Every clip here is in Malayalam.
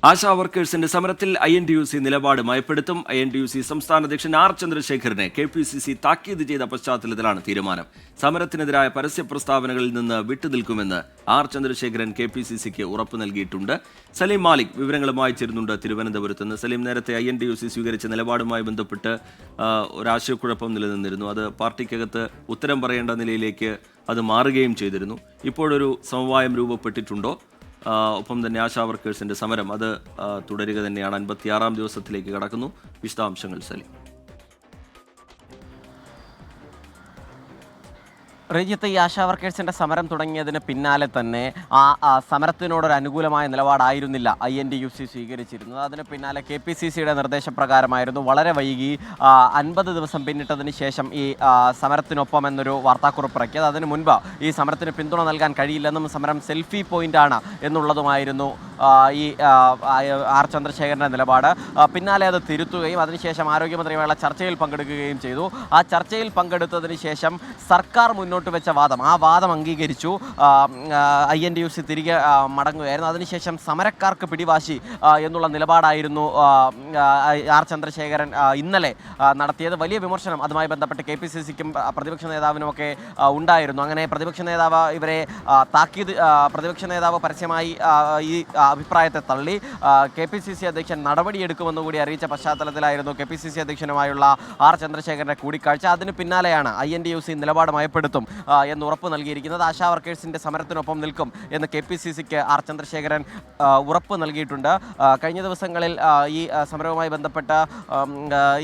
ആശാ വർക്കേഴ്സിന്റെ സമരത്തിൽ INTUC നിലപാട് മയപ്പെടുത്തും. INTUC സംസ്ഥാന അധ്യക്ഷൻ R ചന്ദ്രശേഖരനെ KPCC താക്കീത് ചെയ്ത പശ്ചാത്തലത്തിലാണ് തീരുമാനം. സമരത്തിനെതിരായ പരസ്യ പ്രസ്താവനകളിൽ നിന്ന് വിട്ടുനിൽക്കുമെന്ന് R ചന്ദ്രശേഖരൻ KPCCക്ക് ഉറപ്പ് നൽകിയിട്ടുണ്ട്. സലീം മാലിക് വിവരങ്ങളുമായി ചേരുന്നുണ്ട് തിരുവനന്തപുരത്ത് നിന്ന്. സലീം, നേരത്തെ INTUC സ്വീകരിച്ച നിലപാടുമായി ബന്ധപ്പെട്ട് ഒരാശയക്കുഴപ്പം നിലനിന്നിരുന്നു. അത് പാർട്ടിക്കകത്ത് ഉത്തരം പറയേണ്ട നിലയിലേക്ക് അത് മാറുകയും ചെയ്തിരുന്നു. ഇപ്പോഴൊരു സമവായം രൂപപ്പെട്ടിട്ടുണ്ടോ? ഒപ്പം തന്നെ ആശാ വർക്കേഴ്സിന്റെ സമരം അത് തുടരുക തന്നെയാണ്. 56-ാം ദിവസത്തിലേക്ക് കടക്കുന്നു. വിശദാംശങ്ങൾ സലീം. റീജിയത്ത്, ഈ ആശാ വർക്കേഴ്സിൻ്റെ സമരം തുടങ്ങിയതിന് പിന്നാലെ തന്നെ സമരത്തിനോടൊരു അനുകൂലമായ നിലപാടായിരുന്നില്ല INTUC സ്വീകരിച്ചിരുന്നത്. അതിന് പിന്നാലെ KPCCയുടെ നിർദ്ദേശപ്രകാരമായിരുന്നു വളരെ വൈകി 50 ദിവസം പിന്നിട്ടതിന് ശേഷം ഈ സമരത്തിനൊപ്പം എന്നൊരു വാർത്താക്കുറിപ്പ് ഇറക്കിയത്. അതിന് മുൻപ് ഈ സമരത്തിന് പിന്തുണ നൽകാൻ കഴിയില്ലെന്നും സമരം സെൽഫി പോയിന്റാണ് എന്നുള്ളതുമായിരുന്നു ഈ R ചന്ദ്രശേഖരൻ്റെ നിലപാട്. പിന്നാലെ അത് തിരുത്തുകയും അതിനുശേഷം ആരോഗ്യമന്ത്രിയുമായുള്ള ചർച്ചയിൽ പങ്കെടുക്കുകയും ചെയ്തു. ആ ചർച്ചയിൽ പങ്കെടുത്തതിന് ശേഷം സർക്കാർ മുന്നോട്ട് വെച്ച വാദം, ആ വാദം അംഗീകരിച്ചു. INTUC തിരികെ മടങ്ങുകയായിരുന്നു. അതിനുശേഷം സമരക്കാർക്ക് പിടിവാശി എന്നുള്ള നിലപാടായിരുന്നു R ചന്ദ്രശേഖരൻ ഇന്നലെ നടത്തിയത്. വലിയ വിമർശനം അതുമായി ബന്ധപ്പെട്ട് KPCCക്കും പ്രതിപക്ഷ നേതാവിനുമൊക്കെ ഉണ്ടായിരുന്നു. അങ്ങനെ പ്രതിപക്ഷ നേതാവ് ഇവരെ പ്രതിപക്ഷ നേതാവ് പരസ്യമായി ഈ അഭിപ്രായത്തെ തള്ളി. KPCC അധ്യക്ഷൻ നടപടിയെടുക്കുമെന്നുകൂടി അറിയിച്ച പശ്ചാത്തലത്തിലായിരുന്നു KPCC അധ്യക്ഷനുമായുള്ള R ചന്ദ്രശേഖരൻ്റെ കൂടിക്കാഴ്ച. അതിന് പിന്നാലെയാണ് INTUC നിലപാട് മയപ്പെടുത്തും എന്ന് ഉറപ്പ് നൽകിയിരിക്കുന്നത്. ആശാ വർക്കേഴ്സിൻ്റെ സമരത്തിനൊപ്പം നിൽക്കും എന്ന് KPCCക്ക് R ചന്ദ്രശേഖരൻ ഉറപ്പ് നൽകിയിട്ടുണ്ട്. കഴിഞ്ഞ ദിവസങ്ങളിൽ ഈ സമരവുമായി ബന്ധപ്പെട്ട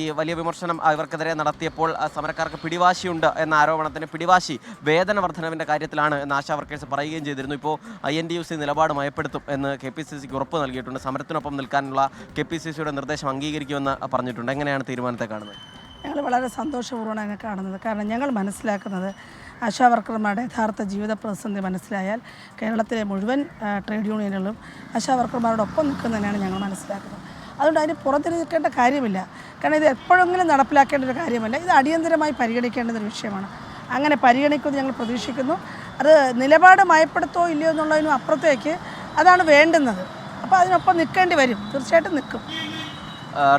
ഈ വലിയ വിമർശനം ഇവർക്കെതിരെ നടത്തിയപ്പോൾ സമരക്കാർക്ക് പിടിവാശിയുണ്ട് എന്ന ആരോപണത്തിന് പിടിവാശി വേതന വർധനവിൻ്റെ കാര്യത്തിലാണ് എന്ന് ആശാ വർക്കേഴ്സ് പറയുകയും ചെയ്തിരുന്നു. ഇപ്പോൾ INTUC നിലപാട് മയപ്പെടുത്തും എന്ന് KPCCക്ക് ഉറപ്പ് നൽകിയിട്ടുണ്ട്. സമരത്തിനൊപ്പം നിൽക്കാനുള്ള KPCCയുടെ നിർദ്ദേശം അംഗീകരിക്കുമെന്ന് പറഞ്ഞിട്ടുണ്ട്. എങ്ങനെയാണ് തീരുമാനത്തെ കാണുന്നത്? ഞങ്ങൾ വളരെ സന്തോഷപൂർവ്വമാണ് അതിനെ കാണുന്നത്. കാരണം ഞങ്ങൾ മനസ്സിലാക്കുന്നത് ആശാ വർക്കർമാരുടെ യഥാർത്ഥ ജീവിത പ്രതിസന്ധി മനസ്സിലായാൽ കേരളത്തിലെ മുഴുവൻ ട്രേഡ് യൂണിയനുകളും ആശാ വർക്കർമാരോടൊപ്പം നിൽക്കുന്നതിനാണ് ഞങ്ങൾ മനസ്സിലാക്കുന്നത്. അതുകൊണ്ട് അതിന് പുറത്തിരി നിൽക്കേണ്ട കാര്യമില്ല. കാരണം ഇത് എപ്പോഴെങ്കിലും നടപ്പിലാക്കേണ്ട ഒരു കാര്യമല്ല, ഇത് അടിയന്തരമായി പരിഗണിക്കേണ്ടതൊരു വിഷയമാണ്. അങ്ങനെ പരിഗണിക്കുമെന്ന് ഞങ്ങൾ പ്രതീക്ഷിക്കുന്നു. അത് നിലപാട് മയപ്പെടുത്തോ ഇല്ലയോ എന്നുള്ളതിനും അപ്പുറത്തേക്ക് അതാണ് വേണ്ടുന്നത്. അപ്പോൾ അതിനൊപ്പം നിൽക്കേണ്ടി വരും, തീർച്ചയായിട്ടും നിൽക്കും.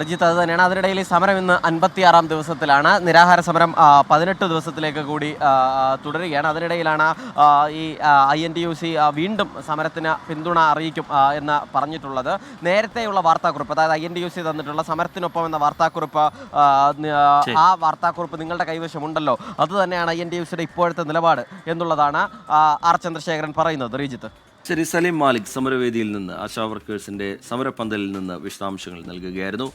റിജിത്ത്, അത് തന്നെയാണ്. അതിനിടയിൽ ഈ സമരം ഇന്ന് 56-ാം ദിവസത്തിലാണ്. നിരാഹാര സമരം 18 ദിവസത്തിലേക്ക് കൂടി തുടരുകയാണ്. അതിനിടയിലാണ് ഈ INTUC വീണ്ടും സമരത്തിന് പിന്തുണ അറിയിക്കും എന്ന് പറഞ്ഞിട്ടുള്ളത്. നേരത്തെയുള്ള വാർത്താക്കുറിപ്പ്, അതായത് INTUC തന്നിട്ടുള്ള സമരത്തിനൊപ്പം എന്ന വാർത്താക്കുറിപ്പ്, ആ വാർത്താക്കുറിപ്പ് നിങ്ങളുടെ കൈവശമുണ്ടല്ലോ, അത് തന്നെയാണ് INTUCയുടെ ഇപ്പോഴത്തെ നിലപാട് എന്നുള്ളതാണ് R ചന്ദ്രശേഖരൻ പറയുന്നത്. റിജിത്ത്, ശരി. സലീം മാലിക് സമരവേദിയിൽ നിന്ന്, ആശാ വർക്കേഴ്സിന്റെ സമരപ്പന്തലിൽ നിന്ന് വിശദാംശങ്ങൾ നൽകുകയായിരുന്നു.